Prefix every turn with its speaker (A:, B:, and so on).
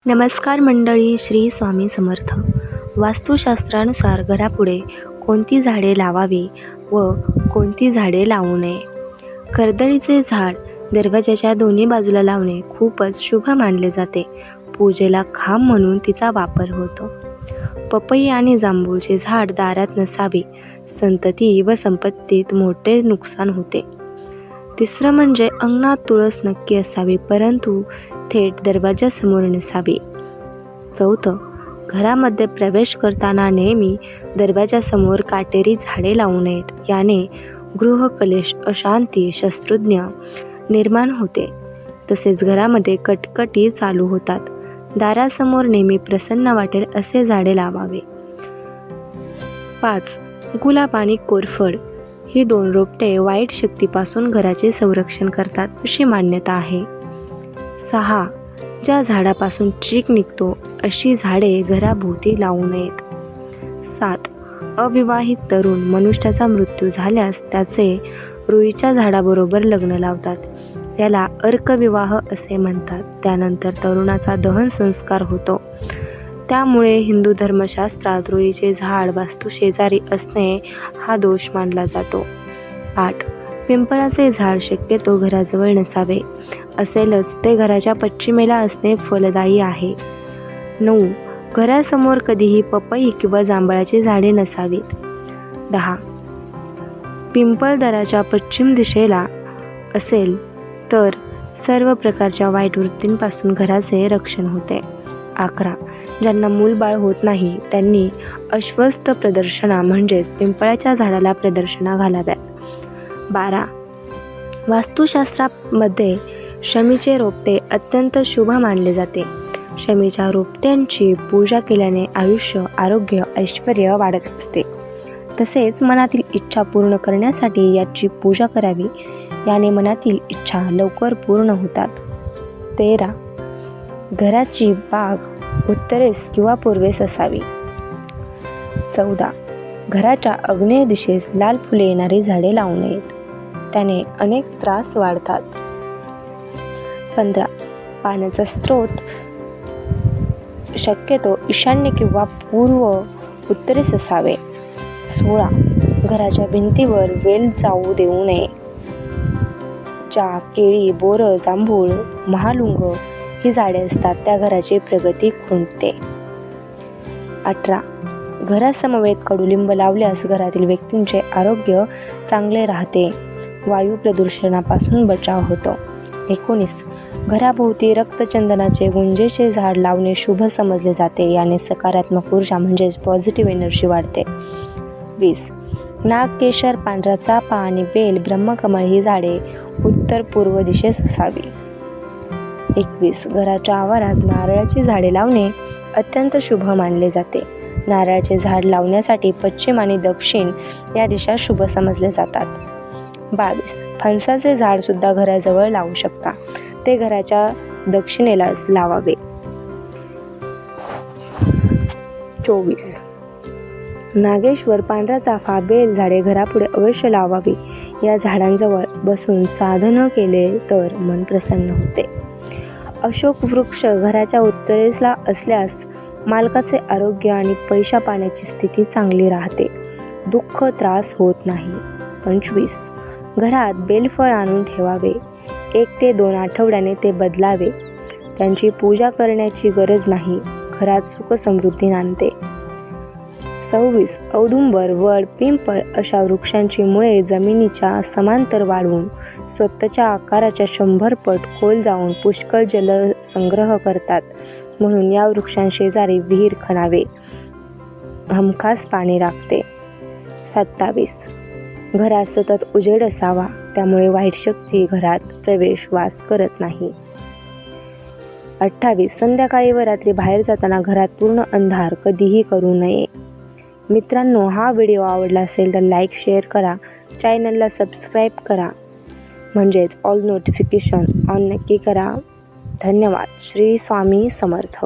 A: नमस्कार मंडळी, श्री स्वामी समर्थ. वास्तुशास्त्रानुसार घरापुढे कोणती झाडे लावावी व कोणती झाडे लावू नये. कर्दळीचे झाड दरवाजाच्या दोन्ही बाजूला लावणे खूपच शुभ मानले जाते. पूजेला खांब म्हणून तिचा वापर होतो. पपई आणि जांभूळचे झाड दारात नसावे, संतती व संपत्तीत मोठे नुकसान होते. तिसरं म्हणजे अंगणात तुळस नक्की असावी, परंतु थेट दरवाजासमोर नसावी. चौथं, घरामध्ये प्रवेश करताना नेहमी दरवाजासमोर काटेरी झाडे लावू नयेत. याने गृहकलेश, अशांती, शत्रुज्ञ निर्माण होते. तसेच घरामध्ये कटकटी चालू होतात. दारासमोर नेहमी प्रसन्न वाटेल असे झाडे लावावे. 5. गुलाब आणि कोरफड ही दोन रोपटे वाईट शक्तीपासून घराचे संरक्षण करतात अशी मान्यता आहे. 6. ज्या झाडापासून चीक निघतो अशी झाडे घराभोवती लावू नयेत. 7. अविवाहित तरुण मनुष्याचा मृत्यू झाल्यास त्याचे रुईच्या झाडाबरोबर लग्न लावतात. याला अर्कविवाह असे म्हणतात. त्यानंतर तरुणाचा दहन संस्कार होतो. त्यामुळे हिंदू धर्मशास्त्रात रुईचे झाड वास्तुशेजारी असणे हा दोष मानला जातो. 8. पिंपळाचे झाड शक्यतो घराजवळ नसावे. असेलच ते घराच्या पश्चिमेला असणे फलदायी आहे. 9. घरासमोर कधीही पपई किंवा जांभळाची झाडे नसावीत. 10. पिंपळ दाराच्या पश्चिम दिशेला असेल तर सर्व प्रकारच्या वाईट वृत्तींपासून घराचे रक्षण होते. 11. ज्यांना मूलबाळ होत नाही त्यांनी अश्वस्थ प्रदर्शना म्हणजेच पिंपळाच्या झाडाला प्रदर्शना घालाव्यात. 12. वास्तुशास्त्रामध्ये शमीचे रोपटे अत्यंत शुभ मानले जाते. शमीच्या रोपट्यांची पूजा केल्याने आयुष्य, आरोग्य, ऐश्वर्य वाढत असते. तसेच मनातील इच्छा पूर्ण करण्यासाठी याची पूजा करावी. याने मनातील इच्छा लवकर पूर्ण होतात. 13. घराची बाग उत्तरेस किंवा पूर्वेस असावी. 14. घराच्या आग्नेय दिशेस लाल फुले येणारी झाडे लावू नयेत. त्याने अनेक त्रास वाढतात. 15. पाण्याचा स्रोत शक्यतो ईशान्य किंवा पूर्व उत्तरेस असावे. 16. घराच्या भिंतीवर वेल जाऊ देऊ नये. ज्या केळी, बोरं, जांभूळ, महालुंग ही झाडे असतात त्या घराची प्रगती खुंटते. 18. घरासमवेत कडुलिंब लावल्यास घरातील व्यक्तींचे आरोग्य चांगले राहते. वायू प्रदूषणापासून बचाव होतो. 19. घराभोवती रक्तचंदनाचे गुंजेचे झाड लावणे शुभ समजले जाते. याने सकारात्मक ऊर्जा म्हणजेच पॉझिटिव्ह एनर्जी वाढते. 20. नाग, केशर, पांढरा चाफा आणि बेल, ब्रह्मकमळ ही झाडे उत्तर पूर्व दिशेस असावी. 21. घराच्या आवारात नारळाची झाडे लावणे अत्यंत शुभ मानले जाते. नारळाचे झाड लावण्यासाठी पश्चिम आणि दक्षिण या दिशा शुभ समजले जातात. 22. फणसाचे झाड सुद्धा घराजवळ लावू शकता. ते घराच्या दक्षिणेलाच लावावे. 24. नागेश्वर, पांढरा चाफा, बेल झाडे घरापुढे अवश्य लावावी. या झाडांजवळ बसून साधन केले तर मन प्रसन्न होते. अशोक वृक्ष घराच्या उत्तरेला असल्यास मालकाचे आरोग्य आणि पैसा पाण्याची स्थिती चांगली राहते. दुःख, त्रास होत नाही. 25. घरात बेलफळ आणून ठेवावे. 1 ते 2 आठवड्याने ते बदलावे. त्यांची पूजा करण्याची गरज नाही. घरात सुख समृद्धी नांदते. 26. औदुंबर, वड, पिंपळ अशा वृक्षांची मुळे जमिनीच्या समांतर वाढवून स्वतःच्या आकाराच्या 100 पट खोल जाऊन पुष्कळ जलसंग्रह करतात. म्हणून या वृक्षांशेजारी विहीर खणावे. हमखास पाणी राखते. 27. घरात सतत उजेड असावा. त्यामुळे वाईट शक्ती घरात वास करत नाही. 28. संध्याकाळी व रात्री बाहेर जाताना घरात पूर्ण अंधार कधीही करू नये. मित्रांनो, हा व्हिडिओ आवडला असेल तर लाईक, शेअर करा. चॅनलला सबस्क्राईब करा. म्हणजेच ऑल नोटिफिकेशन ऑन नक्की करा. धन्यवाद. श्री स्वामी समर्थ.